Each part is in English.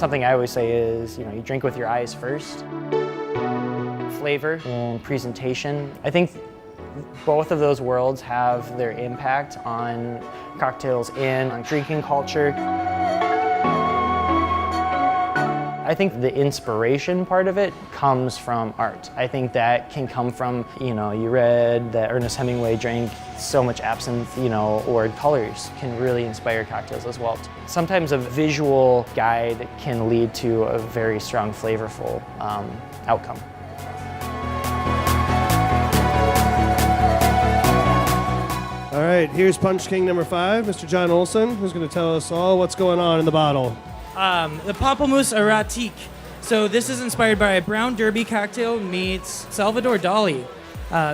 Something I always say is, you drink with your eyes first. Flavor and presentation. I think both of those worlds have their impact on cocktails and on drinking culture. I think the inspiration part of it comes from art. I think that can come from, you read that Ernest Hemingway drank so much absinthe, or colors can really inspire cocktails as well. Sometimes a visual guide can lead to a very strong, flavorful outcome. All right, here's Punch King number 5, Mr. John Olson, who's going to tell us all what's going on in the bottle. The Pamplemousse Erratique. So this is inspired by a brown derby cocktail meets Salvador Dali.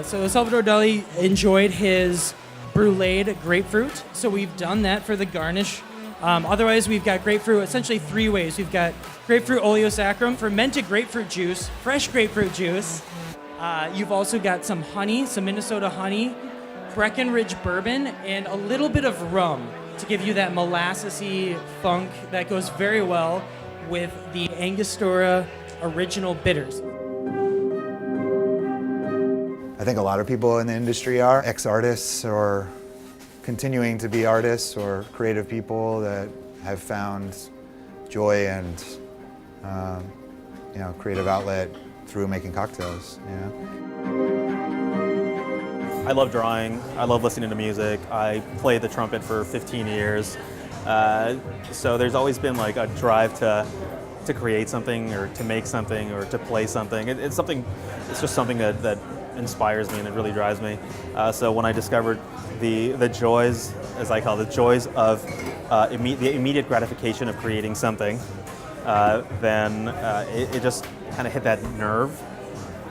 So Salvador Dali enjoyed his bruleed grapefruit, so we've done that for the garnish. Otherwise, we've got grapefruit essentially 3 ways. We've got grapefruit oleosaccharum, fermented grapefruit juice, fresh grapefruit juice. You've also got some honey, some Minnesota honey, Breckenridge bourbon, and a little bit of rum to give you that molassesy funk that goes very well with the Angostura original bitters. I think a lot of people in the industry are ex-artists or continuing to be artists or creative people that have found joy and creative outlet through making cocktails. I love drawing, I love listening to music, I played the trumpet for 15 years, so there's always been like a drive to create something or to make something or to play something. It's just something that inspires me and it really drives me. So when I discovered the joys, as I call it, the joys of the immediate gratification of creating something, then it just kind of hit that nerve,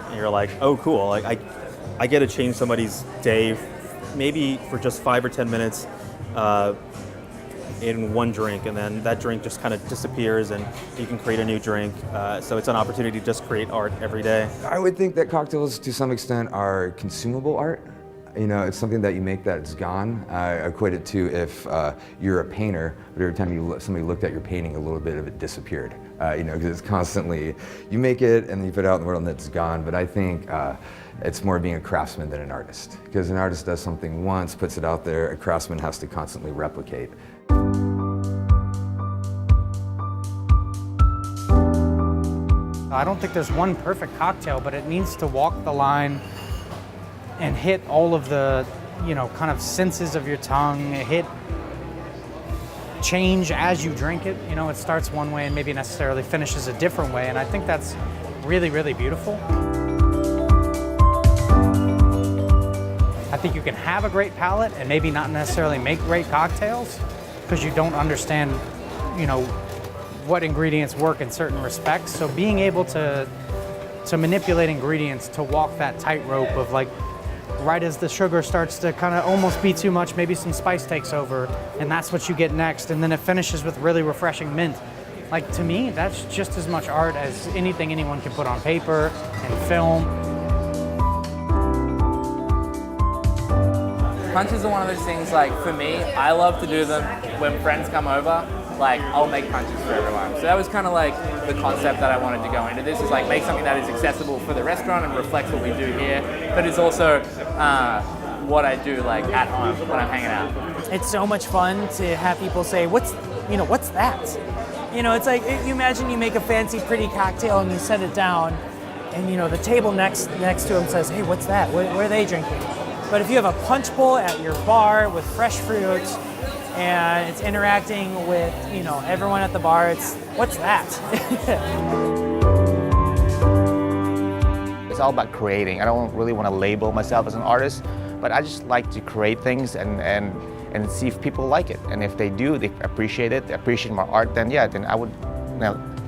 and you're like, oh cool, like I get to change somebody's day, maybe for just 5 or 10 minutes in one drink, and then that drink just kind of disappears and you can create a new drink. So it's an opportunity to just create art every day. I would think that cocktails to some extent are consumable art. It's something that you make that's gone. I equate it to if you're a painter, but every time somebody looked at your painting, a little bit of it disappeared. Because it's constantly, you make it and then you put it out in the world and it's gone. But I think it's more being a craftsman than an artist. Because an artist does something once, puts it out there, a craftsman has to constantly replicate. I don't think there's one perfect cocktail, but it needs to walk the line and hit all of the, kind of senses of your tongue, change as you drink it. It starts one way and maybe necessarily finishes a different way, and I think that's really, really beautiful. I think you can have a great palate and maybe not necessarily make great cocktails because you don't understand, what ingredients work in certain respects. So being able to manipulate ingredients to walk that tightrope of like, right as the sugar starts to kind of almost be too much, maybe some spice takes over, and that's what you get next, and then it finishes with really refreshing mint. Like, to me, that's just as much art as anything anyone can put on paper and film. Punches are one of those things, like, for me, I love to do them when friends come over. Like, I'll make punches for everyone. So that was kind of like the concept that I wanted to go into. This is like make something that is accessible for the restaurant and reflects what we do here, but it's also what I do like at home when I'm hanging out. It's so much fun to have people say, what's that? It's like, you imagine you make a fancy, pretty cocktail and you set it down, and the table next to him says, hey, what's that? What are they drinking? But if you have a punch bowl at your bar with fresh fruit, and it's interacting with, everyone at the bar, what's that? It's all about creating. I don't really want to label myself as an artist, but I just like to create things and see if people like it. And if they do, they appreciate it, they appreciate my art, then I would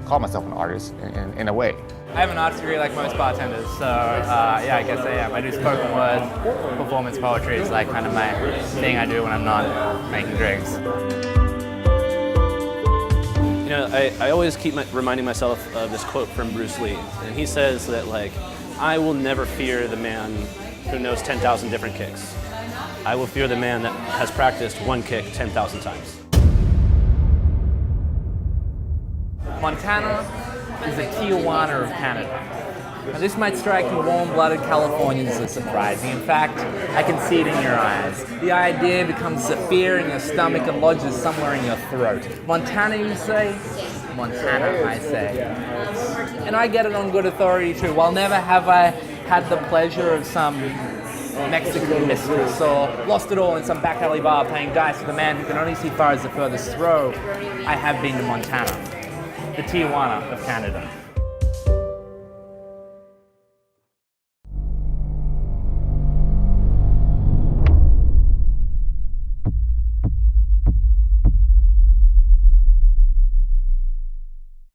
call myself an artist in a way. I have an arts degree like most bartenders, so I guess I am. I do spoken word, performance poetry is like kind of my thing I do when I'm not making drinks. I always keep reminding myself of this quote from Bruce Lee, and he says that I will never fear the man who knows 10,000 different kicks. I will fear the man that has practiced one kick 10,000 times. Montana is the Tijuana of Canada. Now, this might strike you warm-blooded Californians as surprising. In fact, I can see it in your eyes. The idea becomes a fear in your stomach and lodges somewhere in your throat. Montana, you say? Montana, I say. And I get it on good authority too. While never have I had the pleasure of some Mexican mistress or lost it all in some back alley bar playing dice with a man who can only see far as the furthest throw, I have been to Montana, the Tijuana of Canada.